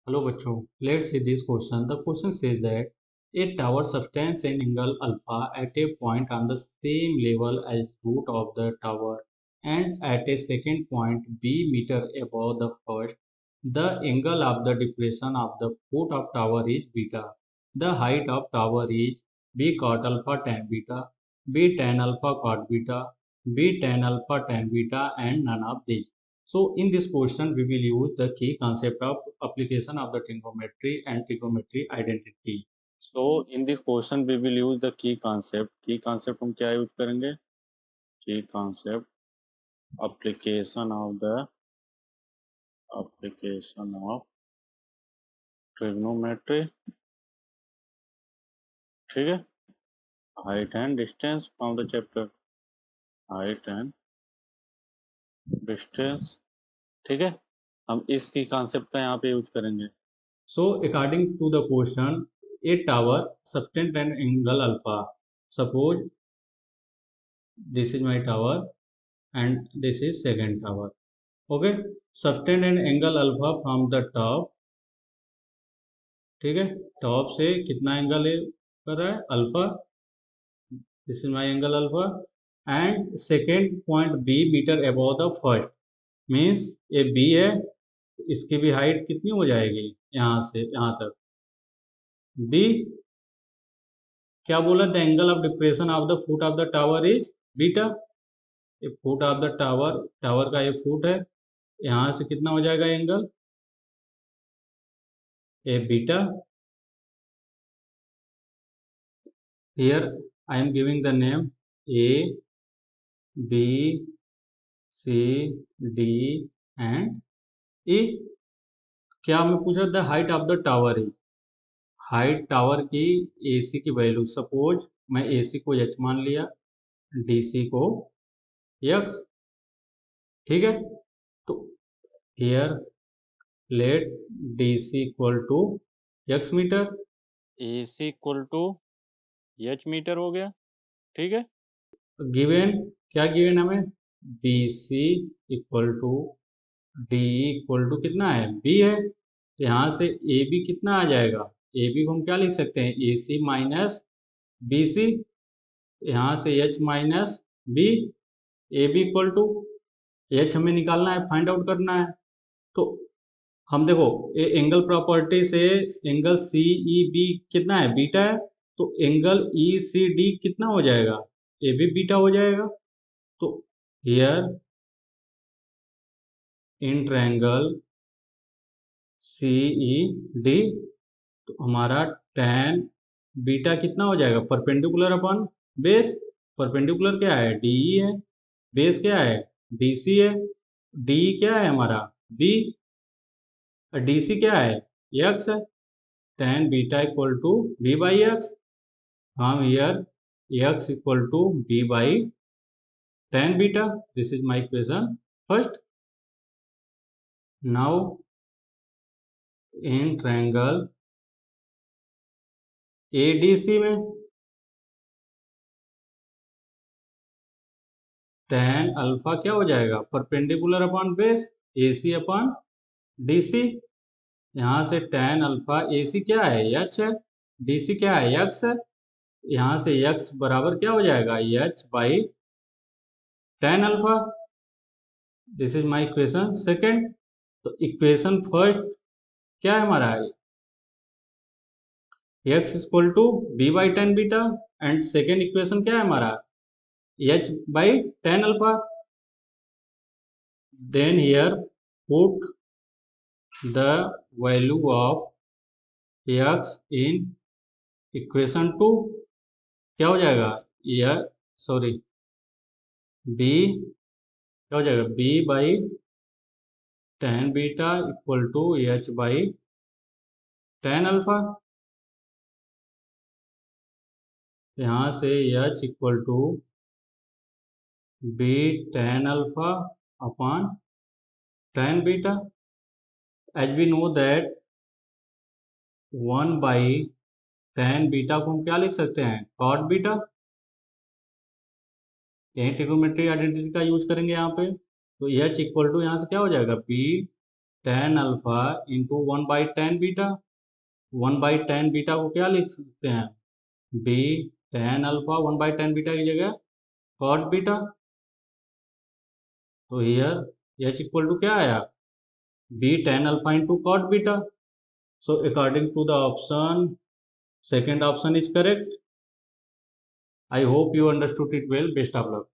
Hello बच्चों, let's see this question. The question says that a tower sustains an angle alpha at a point on the same level as root of the tower and at a second point b meter above the first. The angle of the depression of the foot of tower is beta. The height of tower is b cot alpha tan beta, b tan alpha cot beta, b tan alpha tan beta and none of these. So in this question, we will use the key concept of application of the trigonometry and trigonometry identity. So in this question we will use the key concept. Key concept हम क्या use करेंगे? Key concept application of trigonometry. ठीक है? Height and distance from the chapter. Height and distance. ठीक है? हम इस की concept का यहाँ पे यूज करेंगे. So according to the question, a tower subtends an angle alpha. Suppose this is my tower and this is second tower. Okay, subtend an angle alpha from the top. ठीक है, top से कितना angle कर रहा है? Alpha. This is my angle alpha and second point B metre above the first. Means ये B है, इसकी भी हाइट कितनी हो जाएगी यहाँ से यहाँ तक? बी. क्या बोला? The angle of depression of the foot of the tower is beta. ये foot of the tower, tower का ये फुट है, यहाँ से कितना हो जाएगा angle? A beta. Here I am giving the name A B C D and E. क्या मैं पूछ रहा the height of the tower is. Height tower की एसी की वैल्यू, सपोज मैं एसी को एच मान लिया, डीसी को एक्स. ठीक है, तो here let DC equal to x metre. AC equal to H metre हो गया. ठीक है? गिवन, क्या गिवन हमें? BC equal to D equal to कितना है? बी है. तो यहाँ से ए बी कितना आ जाएगा? ए बी को हम क्या लिख सकते हैं? A C minus B C. यहाँ से H minus B. A B equal to H हमें निकालना है, फाइंड आउट करना है. तो हम देखो, ये एंगल प्रॉपर्टी से एंगल सी ई बी कितना है? बीटा है. तो एंगल ई सी डी कितना हो जाएगा? ए भी बीटा हो जाएगा. तो here in triangle C E D, तो हमारा tan बीटा कितना हो जाएगा? Perpendicular upon base. परपेंडिकुलर क्या है? डी है. बेस क्या है? डी सी है. डी क्या है हमारा? बी. डी सी क्या है? एक्स है. tan beta equal to B by X. हम here X equal to B by tan beta. This is my equation first. Now in triangle ADC में tan alpha क्या हो जाएगा? Perpendicular upon base, AC upon DC. यहाँ से tan alpha, AC क्या है? H है. डीसी क्या है? एक्स है. यहाँ से एक्स बराबर क्या हो जाएगा? H by tan alpha. This is my equation second. तो इक्वेशन फर्स्ट क्या है हमारा? X equal to B by tan beta. And second equation क्या है हमारा? H by tan alpha. Then here put the value of x in equation 2. क्या हो जाएगा? यह सॉरी b क्या हो जाएगा? b by tan beta equal to H by tan alpha. यहाँ से h equal to b tan alpha upon tan beta. As we know that 1 by tan beta को हम क्या लिख सकते हैं? cot beta. यही ट्रिग्नोमेट्री आइडेंटिटी का यूज करेंगे यहाँ पे. तो एच इक्वल टू यहाँ से क्या हो जाएगा? b tan alpha into 1/tan beta. 1/tan beta को क्या लिख सकते हैं, b tan alpha 1/tan beta की जगह cot बीटा। तो हियर h इक्वल टू क्या आया, b tan alpha into cot beta. So according to the option, second option is correct. I hope you understood it well. Best of luck.